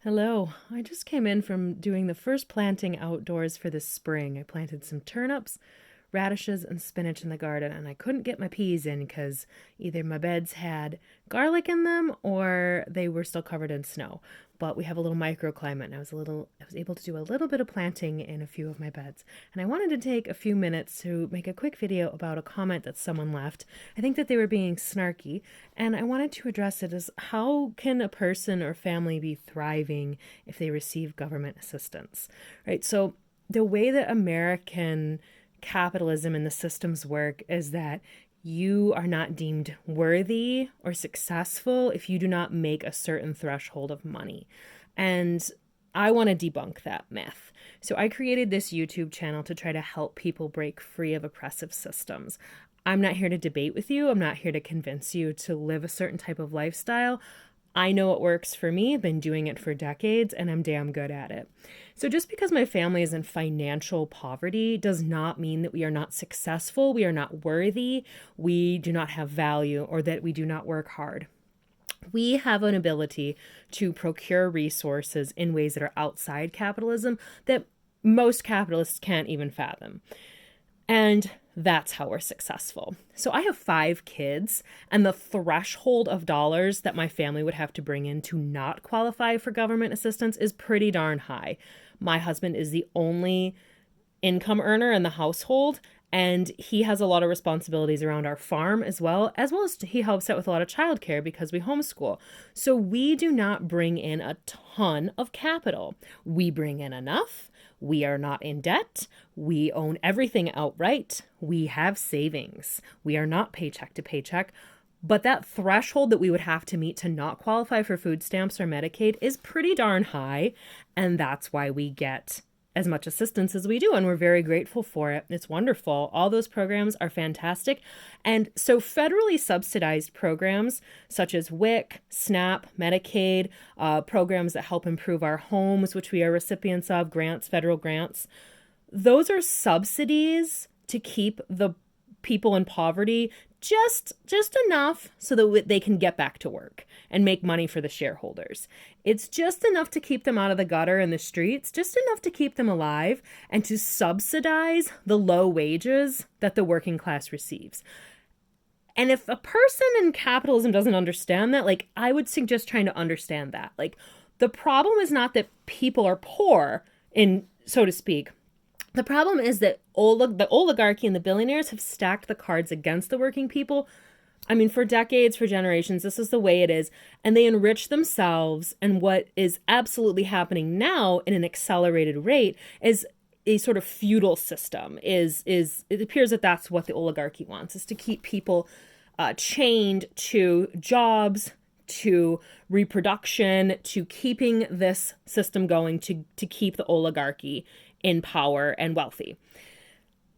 Hello. I just came in from doing the first planting outdoors for this spring. I planted some turnips, radishes, and spinach in the garden, and I couldn't get my peas in because either my beds had garlic in them or they were still covered in snow. But we have a little microclimate, and I was able to do a little bit of planting in a few of my beds. And I wanted to take a few minutes to make a quick video about a comment that someone left. I think that they were being snarky, and I wanted to address it as how can a person or family be thriving if they receive government assistance, right? So the way that American capitalism and the systems work is that you are not deemed worthy or successful if you do not make a certain threshold of money. And I want to debunk that myth. So I created this YouTube channel to try to help people break free of oppressive systems. I'm not here to debate with you. I'm not here to convince you to live a certain type of lifestyle. I know it works for me. I've been doing it for decades and I'm damn good at it. So just because my family is in financial poverty does not mean that we are not successful, we are not worthy, we do not have value, or that we do not work hard. We have an ability to procure resources in ways that are outside capitalism that most capitalists can't even fathom. And that's how we're successful. So I have 5 kids, and the threshold of dollars that my family would have to bring in to not qualify for government assistance is pretty darn high. My husband is the only income earner in the household, and he has a lot of responsibilities around our farm as well as he helps out with a lot of childcare because we homeschool. So we do not bring in a ton of capital. We bring in enough. We are not in debt. We own everything outright. We have savings. We are not paycheck to paycheck. But that threshold that we would have to meet to not qualify for food stamps or Medicaid is pretty darn high. And that's why we get as much assistance as we do, and we're very grateful for it. It's wonderful. All those programs are fantastic. And so federally subsidized programs such as WIC, SNAP, Medicaid, programs that help improve our homes, which we are recipients of, grants, federal grants, those are subsidies to keep the people in poverty just enough so that they can get back to work and make money for the shareholders. It's just enough to keep them out of the gutter and the streets, just enough to keep them alive and to subsidize the low wages that the working class receives. And if a person in capitalism doesn't understand that, I would suggest trying to understand that. The problem is not that people are poor, so to speak. The problem is that the oligarchy and the billionaires have stacked the cards against the working people. I mean, for decades, for generations, this is the way it is. And they enrich themselves. And what is absolutely happening now in an accelerated rate is a sort of feudal system. It appears that that's what the oligarchy wants, is to keep people chained to jobs, to reproduction, to keeping this system going, to keep the oligarchy in power and wealthy.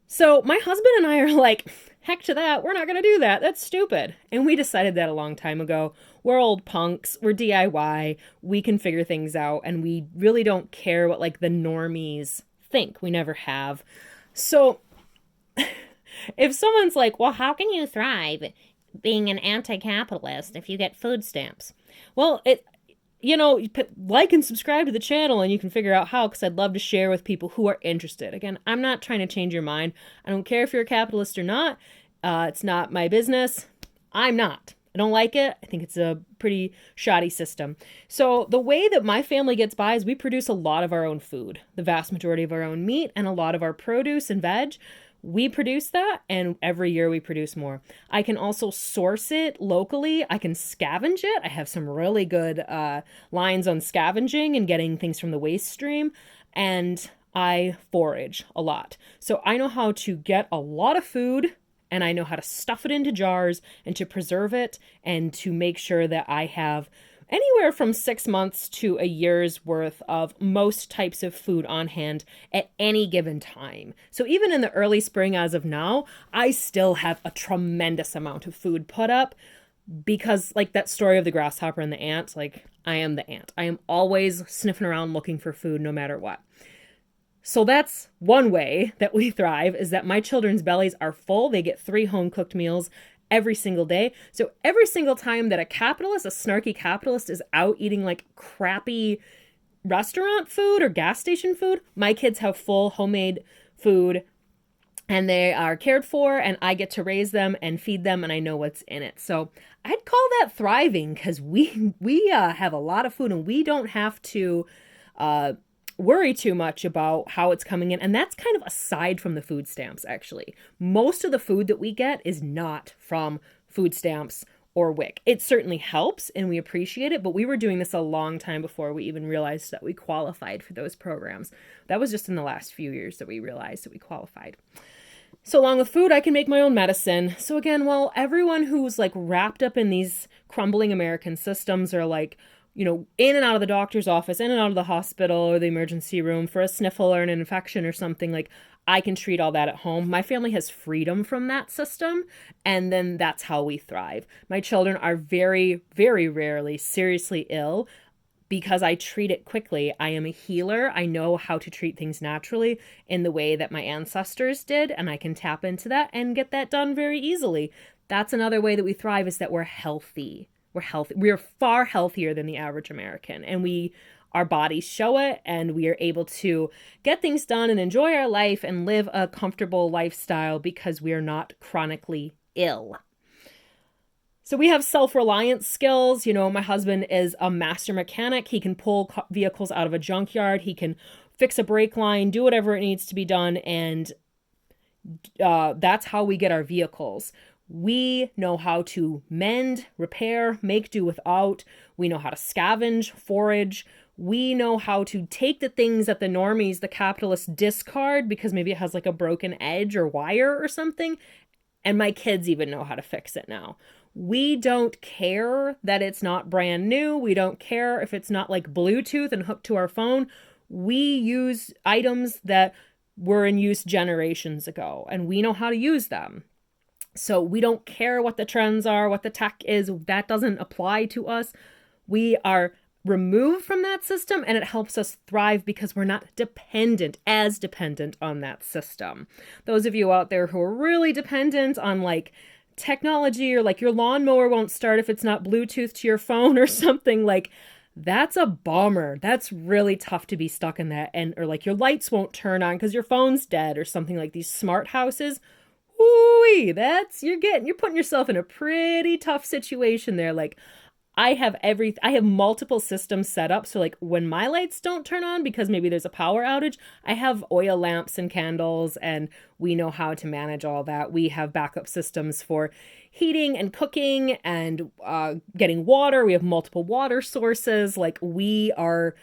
So my husband and I are like, heck to that. We're not going to do that. That's stupid. And we decided that a long time ago. We're old punks. We're DIY. We can figure things out. And we really don't care what the normies think. We never have. So if someone's like, well, how can you thrive being an anti-capitalist if you get food stamps? Well, like and subscribe to the channel and you can figure out how, because I'd love to share with people who are interested. Again, I'm not trying to change your mind. I don't care if you're a capitalist or not. It's not my business. I'm not. I don't like it. I think it's a pretty shoddy system. So the way that my family gets by is we produce a lot of our own food, the vast majority of our own meat, and a lot of our produce and veg. We produce that, and every year we produce more. I can also source it locally. I can scavenge it. I have some really good lines on scavenging and getting things from the waste stream, and I forage a lot. So I know how to get a lot of food, and I know how to stuff it into jars and to preserve it and to make sure that I have anywhere from 6 months to a year's worth of most types of food on hand at any given time. So even in the early spring as of now, I still have a tremendous amount of food put up because that story of the grasshopper and the ant, I am the ant. I am always sniffing around looking for food no matter what. So that's one way that we thrive, is that my children's bellies are full. They get 3 home-cooked meals every single day. So every single time that a snarky capitalist is out eating crappy restaurant food or gas station food. My kids have full homemade food and they are cared for, and I get to raise them and feed them, and I know what's in it. So I'd call that thriving, because we have a lot of food and we don't have to worry too much about how it's coming in. And that's kind of aside from the food stamps, actually. Most of the food that we get is not from food stamps or WIC. It certainly helps and we appreciate it, but we were doing this a long time before we even realized that we qualified for those programs. That was just in the last few years that we realized that we qualified. So along with food, I can make my own medicine. So again, while everyone who's like wrapped up in these crumbling American systems are like, you know, in and out of the doctor's office, in and out of the hospital or the emergency room for a sniffle or an infection or something, like I can treat all that at home. My family has freedom from that system, and then that's how we thrive. My children are very, very rarely seriously ill because I treat it quickly. I am a healer. I know how to treat things naturally in the way that my ancestors did, and I can tap into that and get that done very easily. That's another way that we thrive, is that we're healthy. We're healthy. We are far healthier than the average American, and our bodies show it, and we are able to get things done and enjoy our life and live a comfortable lifestyle because we are not chronically ill. So we have self-reliance skills. You know, my husband is a master mechanic. He can pull vehicles out of a junkyard. He can fix a brake line, do whatever it needs to be done. And that's how we get our vehicles. We know how to mend, repair, make do without. We know how to scavenge, forage. We know how to take the things that the normies, the capitalists, discard because maybe it has like a broken edge or wire or something. And my kids even know how to fix it now. We don't care that it's not brand new. We don't care if it's not like Bluetooth and hooked to our phone. We use items that were in use generations ago, and we know how to use them. So we don't care what the trends are, what the tech is. That doesn't apply to us. We are removed from that system, and it helps us thrive because we're not dependent on that system. Those of you out there who are really dependent on like technology, or like your lawnmower won't start if it's not Bluetooth to your phone or something, like that's a bummer. That's really tough to be stuck in that. And or like your lights won't turn on because your phone's dead or something. Like these smart houses, ooh, you're putting yourself in a pretty tough situation there. Like I have multiple systems set up. So like when my lights don't turn on because maybe there's a power outage, I have oil lamps and candles, and we know how to manage all that. We have backup systems for heating and cooking and getting water. We have multiple water sources. Like we're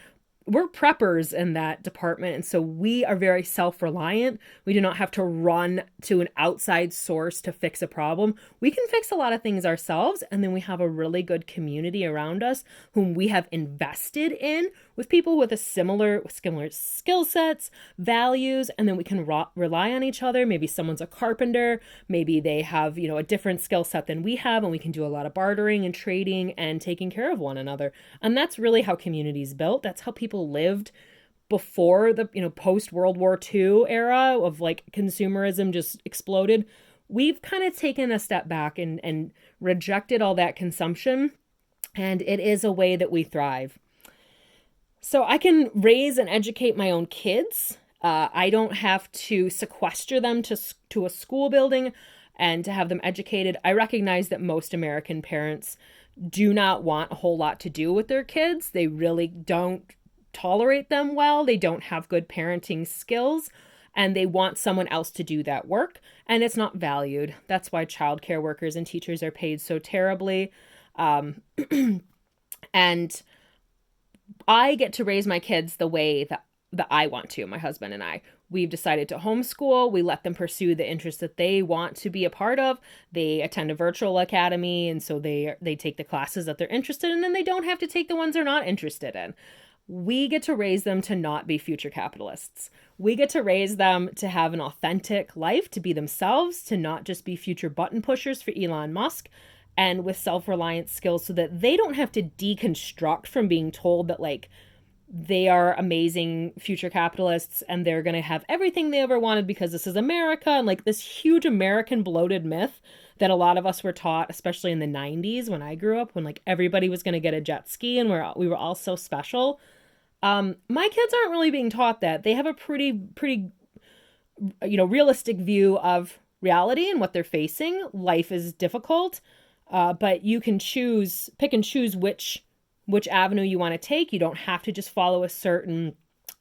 preppers in that department. And so we are very self-reliant. We do not have to run to an outside source to fix a problem. We can fix a lot of things ourselves. And then we have a really good community around us whom we have invested in, with people with similar skill sets, values, and then we can rely on each other. Maybe someone's a carpenter. Maybe they have, a different skill set than we have, and we can do a lot of bartering and trading and taking care of one another. And that's really how communities built. That's how people lived before the, post World War II era of like consumerism just exploded. We've kind of taken a step back and rejected all that consumption. And it is a way that we thrive. So I can raise and educate my own kids. I don't have to sequester them to a school building and to have them educated. I recognize that most American parents do not want a whole lot to do with their kids. They really don't tolerate them well. They don't have good parenting skills, and they want someone else to do that work, and it's not valued. That's why childcare workers and teachers are paid so terribly. And I get to raise my kids the way that I want to, my husband and I. We've decided to homeschool. We let them pursue the interests that they want to be a part of. They attend a virtual academy, and so they take the classes that they're interested in, and they don't have to take the ones they're not interested in. We get to raise them to not be future capitalists. We get to raise them to have an authentic life, to be themselves, to not just be future button pushers for Elon Musk, and with self-reliance skills so that they don't have to deconstruct from being told that like they are amazing future capitalists and they're going to have everything they ever wanted because this is America, and like this huge American bloated myth that a lot of us were taught, especially in the 90s when I grew up, when like everybody was going to get a jet ski and we were all so special. My kids aren't really being taught that. They have a pretty realistic view of reality and what they're facing. Life is difficult, but you can pick and choose which avenue you want to take. You don't have to just follow a certain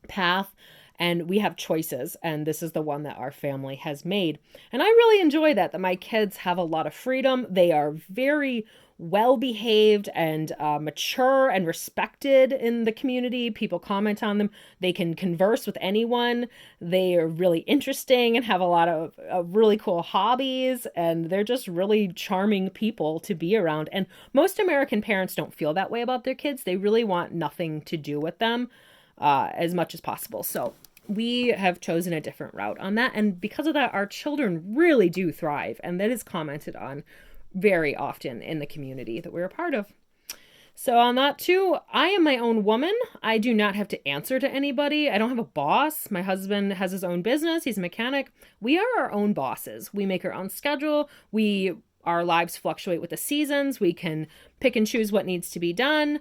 path. And we have choices, and this is the one that our family has made. And I really enjoy that my kids have a lot of freedom. They are very well behaved and mature and respected in the community. People comment on them. They can converse with anyone. They are really interesting and have a lot of really cool hobbies, and they're just really charming people to be around. And most American parents don't feel that way about their kids. They really want nothing to do with them as much as possible. So we have chosen a different route on that. And because of that, our children really do thrive. And that is commented on very often in the community that we're a part of. So on that too, I am my own woman. I do not have to answer to anybody. I don't have a boss. My husband has his own business. He's a mechanic. We are our own bosses. We make our own schedule. Our lives fluctuate with the seasons. We can pick and choose what needs to be done.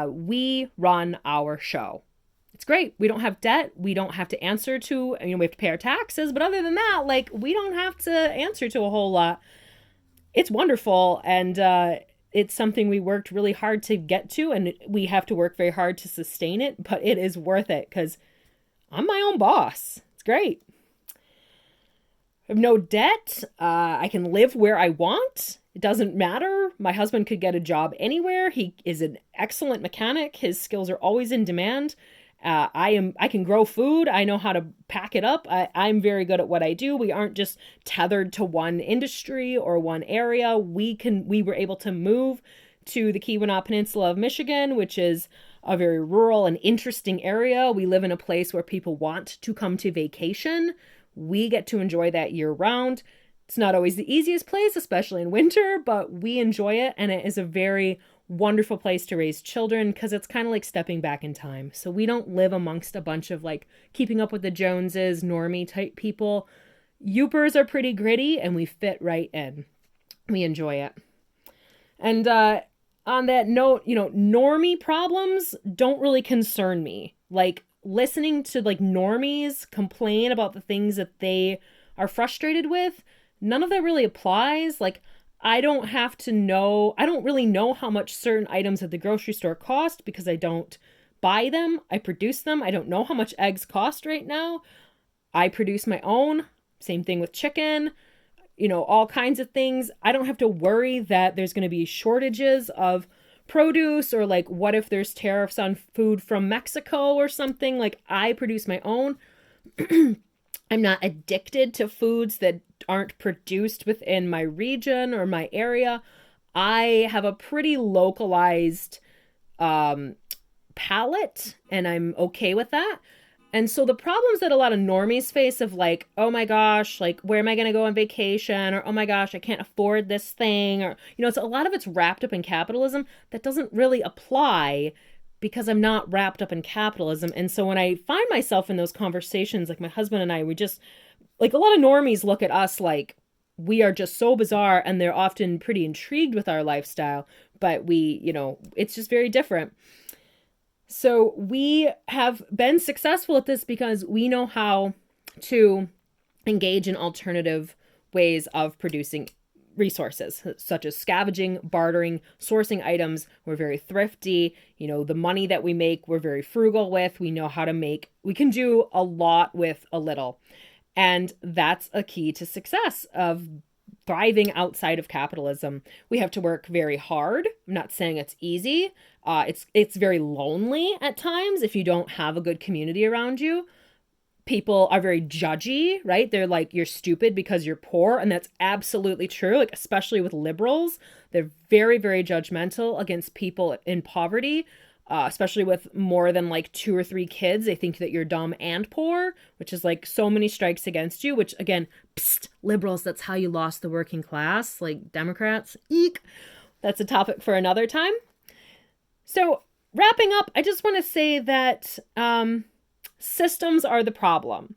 We run our show. It's great. We don't have debt. We don't have to answer to, we have to pay our taxes. But other than that, we don't have to answer to a whole lot. It's wonderful. And it's something we worked really hard to get to. And we have to work very hard to sustain it. But it is worth it because I'm my own boss. It's great. I have no debt. I can live where I want. It doesn't matter. My husband could get a job anywhere. He is an excellent mechanic. His skills are always in demand. I can grow food. I know how to pack it up. I'm very good at what I do. We aren't just tethered to one industry or one area. We were able to move to the Keweenaw Peninsula of Michigan, which is a very rural and interesting area. We live in a place where people want to come to vacation. We get to enjoy that year round. It's not always the easiest place, especially in winter, but we enjoy it. And it is a very wonderful place to raise children because it's kind of like stepping back in time. So we don't live amongst a bunch of keeping up with the Joneses, normie type people. Youpers are pretty gritty and we fit right in. We enjoy it. And on that note, normie problems don't really concern me. Listening to normies complain about the things that they are frustrated with, none of that really applies. I don't really know how much certain items at the grocery store cost because I don't buy them. I produce them. I don't know how much eggs cost right now. I produce my own. Same thing with chicken, all kinds of things. I don't have to worry that there's going to be shortages of produce or what if there's tariffs on food from Mexico or something. I produce my own. I'm not addicted to foods that aren't produced within my region or my area. I have a pretty localized palate, and I'm okay with that. And so the problems that a lot of normies face of oh my gosh, where am I going to go on vacation? Or, oh my gosh, I can't afford this thing. Or, it's a lot of it's wrapped up in capitalism that doesn't really apply because I'm not wrapped up in capitalism. And so when I find myself in those conversations, my husband and I, we just, a lot of normies look at us we are just so bizarre, and they're often pretty intrigued with our lifestyle, but it's just very different. So we have been successful at this because we know how to engage in alternative ways of producing resources, such as scavenging, bartering, sourcing items. We're very thrifty. The money that we make, we're very frugal with. We know how to we can do a lot with a little. And that's a key to success of thriving outside of capitalism. We have to work very hard. I'm not saying it's easy. It's very lonely at times if you don't have a good community around you. People are very judgy, right? They're you're stupid because you're poor. And that's absolutely true. Especially with liberals, they're very, very judgmental against people in poverty, especially with more than 2 or 3 kids. They think that you're dumb and poor, which is so many strikes against you, which again, psst, liberals, that's how you lost the working class. Democrats, eek. That's a topic for another time. So wrapping up, I just want to say that systems are the problem.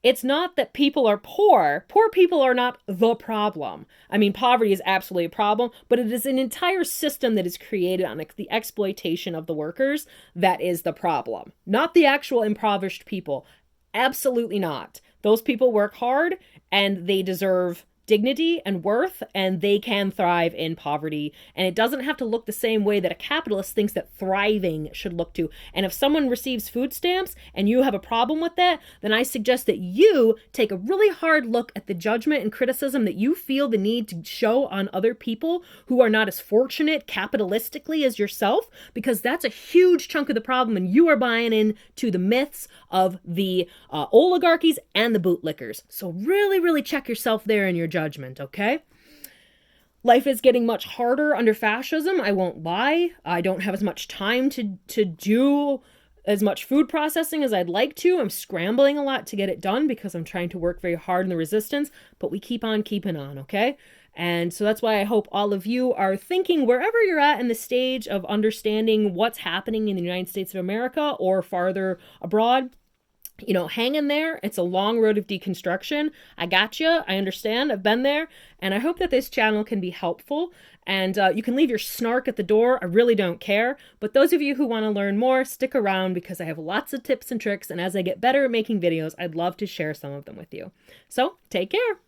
It's not that people are poor. Poor people are not the problem. I mean, poverty is absolutely a problem, but it is an entire system that is created on the exploitation of the workers that is the problem, not the actual impoverished people. Absolutely not. Those people work hard and they deserve dignity and worth, and they can thrive in poverty. And it doesn't have to look the same way that a capitalist thinks that thriving should look to. And if someone receives food stamps and you have a problem with that, then I suggest that you take a really hard look at the judgment and criticism that you feel the need to show on other people who are not as fortunate capitalistically as yourself, because that's a huge chunk of the problem, and you are buying into the myths of the oligarchies and the bootlickers. So really, really check yourself there in your judgment, okay? Life is getting much harder under fascism, I won't lie. I don't have as much time to do as much food processing as I'd like to. I'm scrambling a lot to get it done because I'm trying to work very hard in the resistance, but we keep on keeping on, okay? And so that's why I hope all of you are thinking, wherever you're at in the stage of understanding what's happening in the United States of America or farther abroad, you know, hang in there. It's a long road of deconstruction. I got you. I understand. I've been there. And I hope that this channel can be helpful. And you can leave your snark at the door. I really don't care. But those of you who want to learn more, stick around because I have lots of tips and tricks. And as I get better at making videos, I'd love to share some of them with you. So take care.